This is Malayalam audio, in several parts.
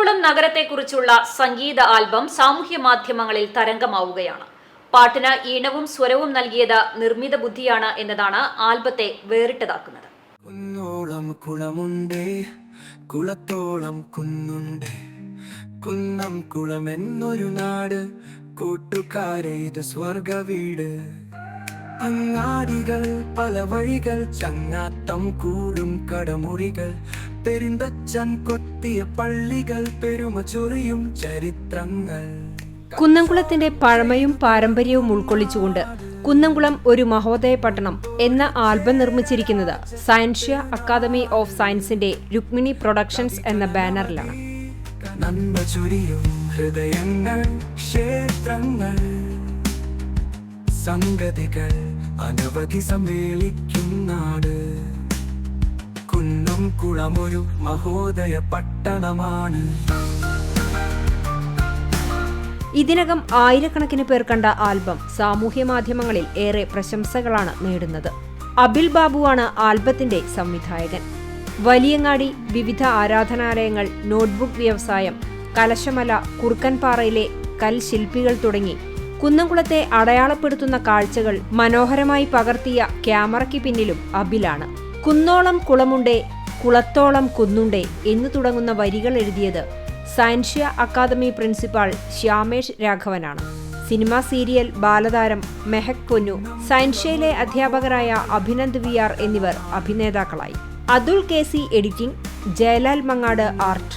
കുന്നംകുളം നഗരത്തെക്കുറിച്ചുള്ള സംഗീത ആൽബം സാമൂഹ്യ മാധ്യമങ്ങളിൽ തരംഗമാവുകയാണ്. പാട്ടിന് ഈണവും സ്വരവും നൽകിയത് നിർമ്മിത ബുദ്ധിയാണ് എന്നതാണ് ആൽബത്തെ വേറിട്ടതാക്കുന്നത്. കുന്നോളം കുളമുണ്ടേ, കുളത്തോളം കുന്നുണ്ടേ, കുന്നം കുളമെന്നൊരു നാട്, കൂട്ടുകാരെ ഇത് സ്വർഗ വീട്. അങ്ങാടികൾ പല വഴികൾ, ചങ്ങാത്തം കൂടും കടമുറികൾ, പെരുന്തച്ചൻ കൊത്തിയ പള്ളികൾ, പെരുമ ചൊറിയും ചരിത്രങ്ങൾ. കുന്നംകുളത്തിന്റെ പഴമയും പാരമ്പര്യവും ഉൾക്കൊള്ളിച്ചുകൊണ്ട് കുന്നംകുളം ഒരു മഹോദയ പട്ടണം എന്ന ആൽബം നിർമ്മിച്ചിരിക്കുന്നത് സയൻഷ്യ അക്കാദമി ഓഫ് സയൻസിന്റെ രുക്മിണി പ്രൊഡക്ഷൻസ് എന്ന ബാനറിലാണ്. നന്മ ചൊരിയും ഹൃദയങ്ങൾ, ക്ഷേത്രങ്ങൾ, സംഗതികൾ അനവധി സമ്മേളിക്കും നാട്. കുന്നംകുളമൊരു മഹോദയ പട്ടണമാണ്. ഇതിനകം ആയിരക്കണക്കിന് പേർ കണ്ട ആൽബം സാമൂഹ്യ മാധ്യമങ്ങളിൽ ഏറെ പ്രശംസകളാണ് നേടുന്നത്. അബിൽ ബാബുവാണ് ആൽബത്തിന്റെ സംവിധായകൻ. വലിയങ്ങാടി, വിവിധ ആരാധനാലയങ്ങൾ, നോട്ട്ബുക്ക് വ്യവസായം, കലശമല, കുറുക്കൻപാറയിലെ കൽശില്പികൾ തുടങ്ങി കുന്നംകുളത്തെ അടയാളപ്പെടുത്തുന്ന കാഴ്ചകൾ മനോഹരമായി പകർത്തിയ ക്യാമറയ്ക്ക് പിന്നിലും അബിലാണ്. കുന്നോളം കുളമുണ്ടേ, കുളത്തോളം കുന്നുണ്ടേ എന്ന് തുടങ്ങുന്ന വരികൾ എഴുതിയത് സയൻഷ്യ അക്കാദമി പ്രിൻസിപ്പാൾ ശ്യാമേഷ് രാഘവനാണ്. സിനിമ, സീരിയൽ, ബാലതാരം മെഹക് പൊന്നു, സയൻഷ്യയിലെ അധ്യാപകരായ അഭിനന്ദ് VR എന്നിവർ അഭിനേതാക്കളായി. Athul KC editing, Jayalal Mangad art,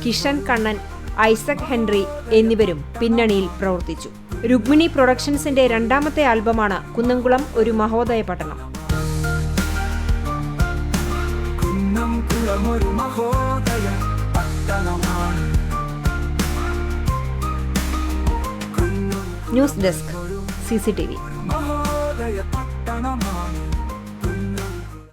Kishan Kannan, Isaac Henry എന്നിവരും പിന്നണിയിൽ പ്രവർത്തിച്ചു. രുക്മിണി പ്രൊഡക്ഷൻസിന്റെ രണ്ടാമത്തെ ആൽബമാണ് കുന്നംകുളം ഒരു മഹോദയ പട്ടണം. News desk CCTV.